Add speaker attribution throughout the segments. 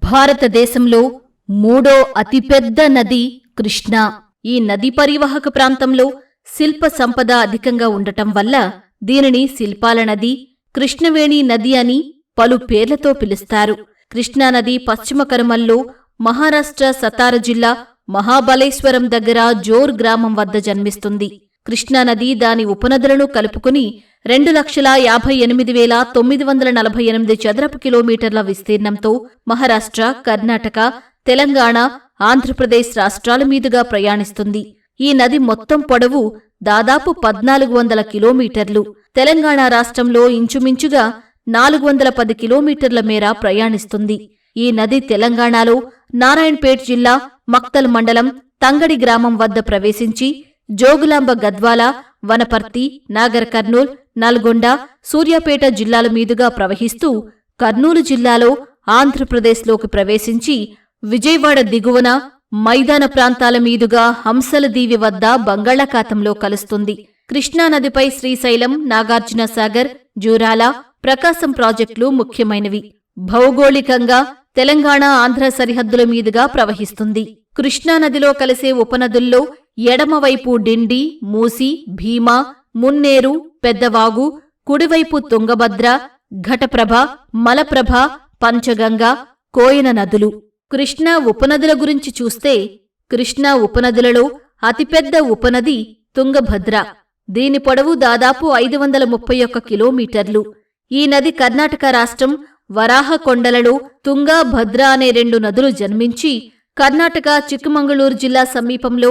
Speaker 1: భారతదేశంలో మూడో అతిపెద్ద నది కృష్ణా. ఈ నదీ పరివాహక ప్రాంతంలో శిల్ప సంపద అధికంగా ఉండటం వల్ల దీనిని శిల్పాల నది, కృష్ణవేణి నది అని పలు పేర్లతో పిలుస్తారు. కృష్ణానది పశ్చిమ కనుమల్లో మహారాష్ట్ర సతారా జిల్లా మహాబలేశ్వరం దగ్గర జోర్ గ్రామం వద్ద జన్మిస్తుంది. కృష్ణానది దాని ఉపనదులను కలుపుకుని 2,58,948 చదరపు కిలోమీటర్ల విస్తీర్ణంతో మహారాష్ట్ర, కర్ణాటక, తెలంగాణ, ఆంధ్రప్రదేశ్ రాష్ట్రాల మీదుగా ప్రయాణిస్తుంది. ఈ నది మొత్తం పొడవు దాదాపు 1400 కిలోమీటర్లు. తెలంగాణ రాష్ట్రంలో ఇంచుమించుగా 410 కిలోమీటర్ల మేర ప్రయాణిస్తుంది. ఈ నది తెలంగాణలో నారాయణపేట్ జిల్లా మక్తల్ మండలం తంగడి గ్రామం వద్ద ప్రవేశించి జోగులాంబ గద్వాల, వనపర్తి, నాగర్ కర్నూల్, నల్గొండ, సూర్యాపేట జిల్లాల మీదుగా ప్రవహిస్తూ కర్నూలు జిల్లాలో ఆంధ్రప్రదేశ్లోకి ప్రవేశించి విజయవాడ దిగువన మైదాన ప్రాంతాల మీదుగా హంసలదీవి వద్ద బంగాళాఖాతంలో కలుస్తుంది. కృష్ణానదిపై శ్రీశైలం, నాగార్జునసాగర్, జూరాల, ప్రకాశం ప్రాజెక్టులు ముఖ్యమైనవి. భౌగోళికంగా తెలంగాణ, ఆంధ్ర సరిహద్దుల మీదుగా ప్రవహిస్తుంది. కృష్ణానదిలో కలిసే ఉపనదుల్లో ఎడమవైపు డిండి, మూసి, భీమా, మున్నేరు, పెద్దవాగు, కుడివైపు తుంగభద్ర, ఘటప్రభ, మలప్రభ, పంచగంగ, కోయన నదులు. కృష్ణా ఉపనదుల గురించి చూస్తే కృష్ణా ఉపనదులలో అతిపెద్ద ఉపనది తుంగభద్ర. దీని పొడవు దాదాపు 531 కిలోమీటర్లు. ఈ నది కర్ణాటక రాష్ట్రం వరాహ కొండలలో తుంగా, భద్ర అనే 2 నదులు జన్మించి కర్ణాటక చిక్కమంగళూరు జిల్లా సమీపంలో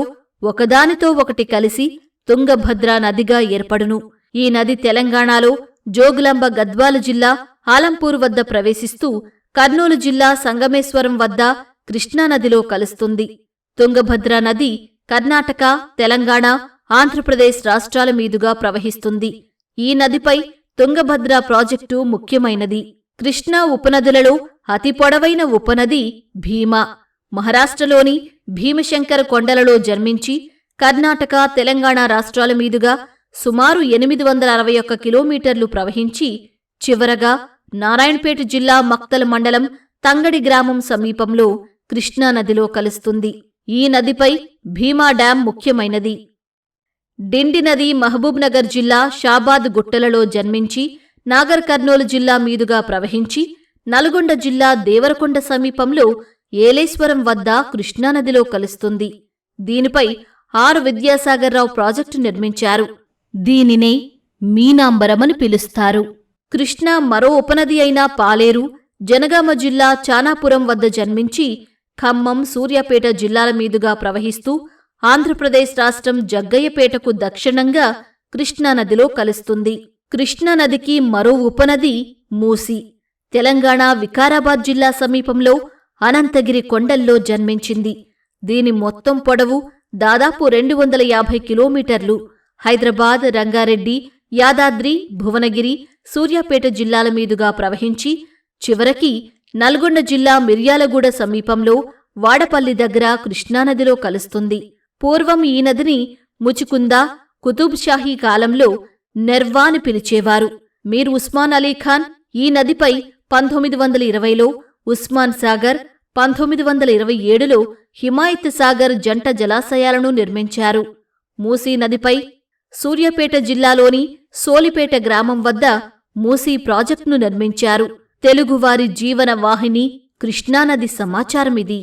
Speaker 1: ఒకదానితో ఒకటి కలిసి తుంగభద్ర నదిగా ఏర్పడును. ఈ నది తెలంగాణలో జోగులాంబ గద్వాల జిల్లా ఆలంపూర్ వద్ద ప్రవేశిస్తూ కర్నూలు జిల్లా సంగమేశ్వరం వద్ద కృష్ణానదిలో కలుస్తుంది. తుంగభద్ర నది కర్ణాటక, తెలంగాణ, ఆంధ్రప్రదేశ్ రాష్ట్రాల మీదుగా ప్రవహిస్తుంది. ఈ నదిపై తుంగభద్ర ప్రాజెక్టు ముఖ్యమైనది. కృష్ణా ఉపనదులలో అతి పొడవైన ఉపనది భీమా. మహారాష్ట్రలోని భీమశంకర కొండలలో జన్మించి కర్ణాటక, తెలంగాణ రాష్ట్రాల మీదుగా సుమారు 861 కిలోమీటర్లు ప్రవహించి చివరగా నారాయణపేట జిల్లా మక్తల్ మండలం తంగడి గ్రామం సమీపంలో కృష్ణానదిలో కలుస్తుంది. ఈ నదిపై భీమా డ్యాం ముఖ్యమైనది. డిండి నది మహబూబ్ నగర్ జిల్లా షాబాద్ గుట్టలలో జన్మించి నాగర్ కర్నూలు జిల్లా మీదుగా ప్రవహించి నల్గొండ జిల్లా దేవరకొండ సమీపంలో ఏలేశ్వరం వద్ద కృష్ణానదిలో కలుస్తుంది. దీనిపై ఆర్ విద్యాసాగర్రావు ప్రాజెక్టు నిర్మించారు. దీనినే మీనాంబరమని పిలుస్తారు. కృష్ణా మరో ఉపనది అయిన పాలేరు జనగామ జిల్లా చానాపురం వద్ద జన్మించి ఖమ్మం, సూర్యాపేట జిల్లాల మీదుగా ప్రవహిస్తూ ఆంధ్రప్రదేశ్ రాష్ట్రం జగ్గయ్యపేటకు దక్షిణంగా కృష్ణానదిలో కలుస్తుంది. కృష్ణానదికి మరో ఉపనది మూసి. తెలంగాణ వికారాబాద్ జిల్లా సమీపంలో అనంతగిరి కొండల్లో జన్మించింది. దీని మొత్తం పొడవు దాదాపు 250 కిలోమీటర్లు. హైదరాబాద్, రంగారెడ్డి, యాదాద్రి, భువనగిరి, సూర్యాపేట జిల్లాల మీదుగా ప్రవహించి చివరికి నల్గొండ జిల్లా మిర్యాలగూడ సమీపంలో వాడపల్లి దగ్గర కృష్ణానదిలో కలుస్తుంది. పూర్వం ఈ నదిని ముచుకుంద, కుతుబ్షాహీ కాలంలో నెర్వా అని పిలిచేవారు. మీర్ ఉస్మాన్ అలీఖాన్ ఈ నదిపై 1920లో, ఉస్మాన్ సాగర్ 1927లో హిమాయత్ సాగర్ జంట జలాశయాలను నిర్మించారు. మూసీ నదిపై సూర్యాపేట జిల్లాలోని సోలిపేట గ్రామం వద్ద మూసీ ప్రాజెక్టును నిర్మించారు. తెలుగువారి జీవన వాహిని కృష్ణానది సమాచారమిది.